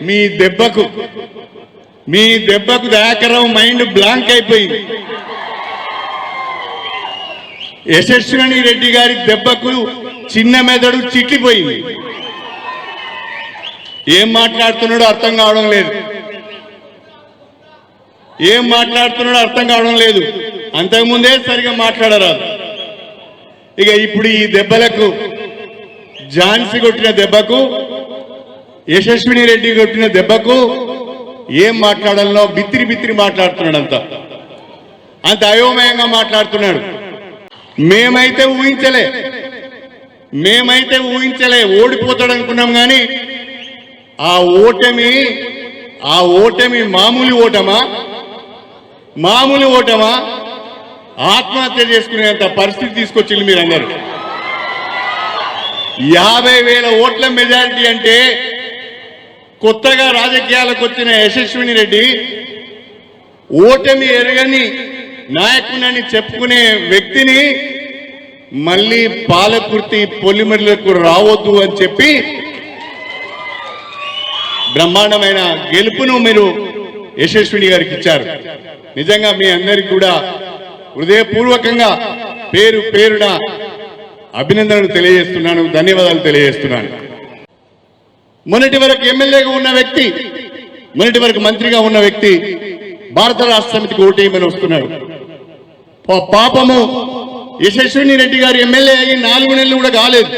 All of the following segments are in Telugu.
మీ దెబ్బకు దయాకర్రావు మైండ్ బ్లాంక్ అయిపోయింది. యశస్విని రెడ్డి గారి దెబ్బకు చిన్న మెదడు చిట్లిపోయింది. ఏం మాట్లాడుతున్నాడో అర్థం కావడం లేదు. అంతకుముందే సరిగా మాట్లాడరాదు. ఇక ఇప్పుడు ఈ దెబ్బలకు, ఝాన్సీ కొట్టిన దెబ్బకు, యశస్విని రెడ్డి కొట్టిన దెబ్బకు ఏం మాట్లాడాలో బిత్తిరి మాట్లాడుతున్నాడు. అంత అయోమయంగా మాట్లాడుతున్నాడు. మేమైతే ఊహించలే ఓడిపోతాడు అనుకున్నాం. కానీ ఆ ఓటమి మామూలు ఓటమా ఆత్మహత్య చేసుకునేంత పరిస్థితి తీసుకొచ్చింది మీరందరూ. 50,000 ఓట్ల మెజారిటీ అంటే కొత్తగా రాజకీయాలకు వచ్చిన యశస్విని రెడ్డి ఓటమి ఎరగని నాయకునని చెప్పుకునే వ్యక్తిని మళ్ళీ పాలకుర్తి పొలిమేరలకు రావద్దు అని చెప్పి బ్రహ్మాండమైన గెలుపును మీరు యశస్విని గారికి ఇచ్చారు. నిజంగా మీ అందరికీ కూడా హృదయపూర్వకంగా పేరున అభినందనలు తెలియజేస్తున్నాను, ధన్యవాదాలు తెలియజేస్తున్నాను. మొన్నటి వరకు ఎమ్మెల్యేగా ఉన్న వ్యక్తి, మొన్నటి వరకు మంత్రిగా ఉన్న వ్యక్తి భారత రాష్ట్ర సమితికి ఓటేయమని వస్తున్నాడు. పాపము యశస్విని రెడ్డి గారు ఎమ్మెల్యే అయ్యి 4 నెలలు కూడా కాలేదు.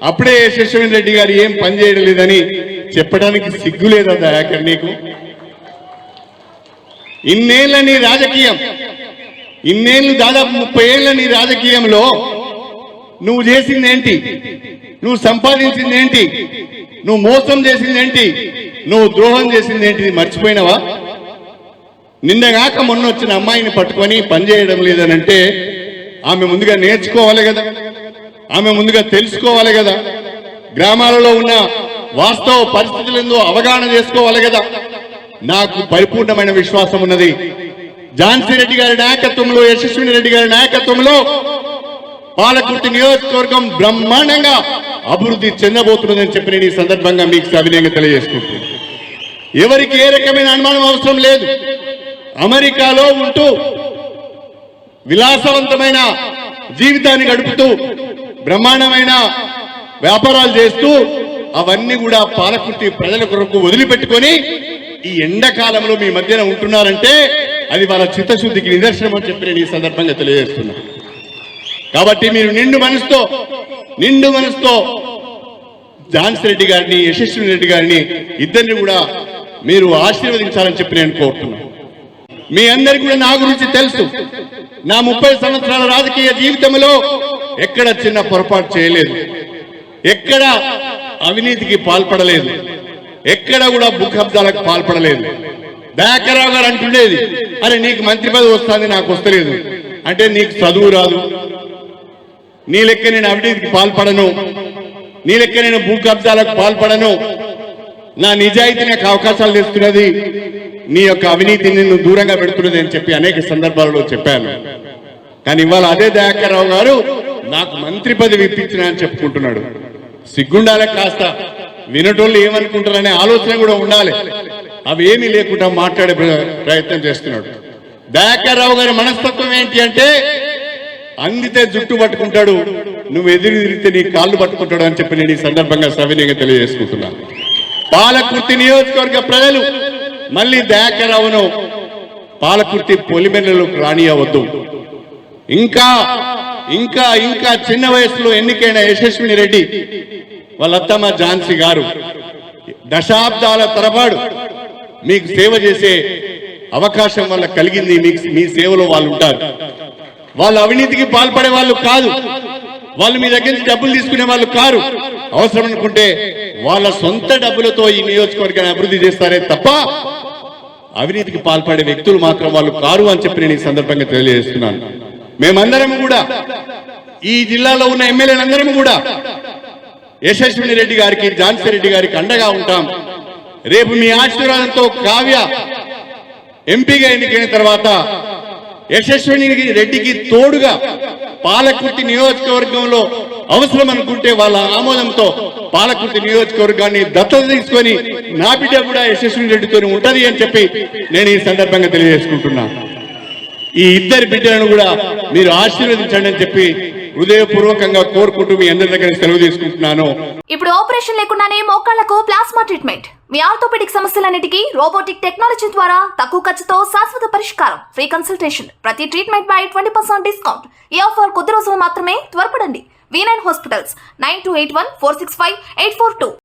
అప్పుడే యశస్విని రెడ్డి గారు ఏం పని చేయడం లేదని చెప్పడానికి సిగ్గులేదా దయాకర్ నీకు? ఇన్నేళ్ల నీ రాజకీయం, ఇన్నేళ్లు దాదాపు 30 ఏళ్ల నీ రాజకీయంలో నువ్వు చేసిందేంటి? నువ్వు సంపాదించిందేంటి? నువ్వు మోసం చేసిందేంటి? నువ్వు ద్రోహం చేసిందేంటి? మర్చిపోయినావా? నిన్నగాక మొన్న వచ్చిన అమ్మాయిని పట్టుకొని పనిచేయడం లేదనంటే ఆమె ముందుగా నేర్చుకోవాలి కదా, ఆమె ముందుగా తెలుసుకోవాలి కదా, గ్రామాలలో ఉన్న వాస్తవ పరిస్థితులందు అవగాహన చేసుకోవాలి కదా. నాకు పరిపూర్ణమైన విశ్వాసం ఉన్నది. ఝాన్సీ రెడ్డి గారి నాయకత్వంలో, యశస్విని రెడ్డి గారి నాయకత్వంలో పాలకుర్తి నియోజకవర్గం బ్రహ్మాండంగా అభివృద్ధి చెందబోతున్నదని చెప్పి నేను ఈ సందర్భంగా మీకు సవినయంగా తెలియజేసుకుంటున్నాను. ఎవరికి ఏ రకమైన అనుమానం అవసరం లేదు. అమెరికాలో ఉంటూ విలాసవంతమైన జీవితాన్ని గడుపుతూ బ్రహ్మాండమైన వ్యాపారాలు చేస్తూ అవన్నీ కూడా పాలకుర్తి ప్రజల కొరకు వదిలిపెట్టుకొని ఈ ఎండాకాలంలో మీ మధ్యన ఉంటున్నారంటే అది వాళ్ళ చిత్తశుద్ధికి నిదర్శనం అని చెప్పి నేను ఈ సందర్భంగా తెలియజేస్తున్నా. కాబట్టి మీరు నిండు మనసుతో ఝాన్సీ రెడ్డి గారిని, యశస్విని రెడ్డి గారిని ఇద్దరిని కూడా మీరు ఆశీర్వదించాలని చెప్పి నేను కోరుతున్నాను. మీ అందరికీ కూడా నా గురించి తెలుసు. నా 30 సంవత్సరాల రాజకీయ జీవితంలో ఎక్కడ చిన్న పొరపాటు చేయలేదు, ఎక్కడ అవినీతికి పాల్పడలేదు, ఎక్కడ కూడా భూకబ్జాలకు పాల్పడలేదు. దయాకర్రావు గారు అంటుండేది, అరే నీకు మంత్రి పదవి వస్తుంది, నాకు వస్తలేదు అంటే నీకు చదువు రాదు, నీ లెక్క నేను అవినీతికి పాల్పడను, నీ లెక్క నేను భూకబ్జాలకు పాల్పడను, నా నిజాయితీ నాకు అవకాశాలు తెస్తున్నది, నీ యొక్క అవినీతి నిన్ను దూరంగా పెడుతున్నది అని చెప్పి అనేక సందర్భాలలో చెప్పాను. కానీ ఇవాళ అదే దయాకర్రావు గారు నాకు మంత్రి పదవి ఇప్పించిన అని చెప్పుకుంటున్నాడు. సిగ్గుండాలే, కాస్త వినటోళ్ళు ఏమనుకుంటారనే ఆలోచన కూడా ఉండాలి. అవి ఏమీ లేకుండా మాట్లాడే ప్రయత్నం చేస్తున్నాడు. దయాకర్రావు గారి మనస్తత్వం ఏంటి అంటే అందితే జుట్టు పట్టుకుంటాడు, నువ్వు ఎదురు తిరిగితే నీ కాళ్ళు పట్టుకుంటాడు అని చెప్పి నేను ఈ సందర్భంగా సవినయంగా తెలియజేసుకుంటున్నాను. పాలకుర్తి నియోజకవర్గ ప్రజలు మళ్ళీ దయాకర్రావును పాలకుర్తి పొలిమేరలకు రానియవద్దు. ఇంకా ఇంకా ఇంకా చిన్న వయసులో ఎన్నికైన యశస్విని రెడ్డి వాళ్ళ అత్తమ్మ ఝాన్సీ గారు దశాబ్దాల తరబడి మీకు సేవ చేసే అవకాశం వల్ల కలిగింది. మీ సేవలో వాళ్ళు ఉంటారు. వాళ్ళు అవినీతికి పాల్పడే వాళ్ళు కాదు, వాళ్ళు మీ దగ్గర నుంచి డబ్బులు తీసుకునే వాళ్ళు కారు. అవసరం అనుకుంటే వాళ్ళ సొంత డబ్బులతో ఈ నియోజకవర్గాన్ని అభివృద్ధి చేస్తారే తప్ప అవినీతికి పాల్పడే వ్యక్తులు మాత్రం వాళ్ళు కారు అని చెప్పి నేను ఈ సందర్భంగా తెలియజేస్తున్నాను. మేమందరం కూడా, ఈ జిల్లాలో ఉన్న ఎమ్మెల్యేలందరం కూడా యశస్విని రెడ్డి గారికి, ఝాన్సీ రెడ్డి గారికి అండగా ఉంటాం. రేపు మీ ఆశీర్వాదంతో కావ్య ఎంపీగా ఎన్నికైన తర్వాత యశస్విని రెడ్డికి తోడుగా పాలకుర్తి నియోజకవర్గంలో అవసరం అనుకుంటే వాళ్ళ ఆమోదంతో పాలకుర్తి నియోజకవర్గాన్ని దత్తత తీసుకొని నా బిడ్డ కూడా యశస్విని రెడ్డితో ఉంటది అని చెప్పి నేను ఈ సందర్భంగా తెలియజేసుకుంటున్నా. ఈ ఇద్దరి బిడ్డలను కూడా మీరు ఆశీర్వదించండి అని చెప్పి హృదయపూర్వకంగా కోరుకుంటూ మీ అందరి దగ్గర సెలవు తీసుకుంటున్నాను. ఇప్పుడు ఆపరేషన్ లేకుండానే మోకాళ్లకు ప్లాస్మా ట్రీట్మెంట్, మీ ఆర్థోపెడిక్ సమస్యలన్నిటికీ రోబోటిక్ టెక్నాలజీ ద్వారా తక్కువ ఖర్చుతో శాశ్వత పరిష్కారం, ఫ్రీ కన్సల్టేషన్, ప్రతి ట్రీట్మెంట్ పై 20% డిస్కౌంట్. ఈ ఆఫర్ కొద్ది రోజులు మాత్రమే, త్వరపడండి. V9 hospitals 9281465842.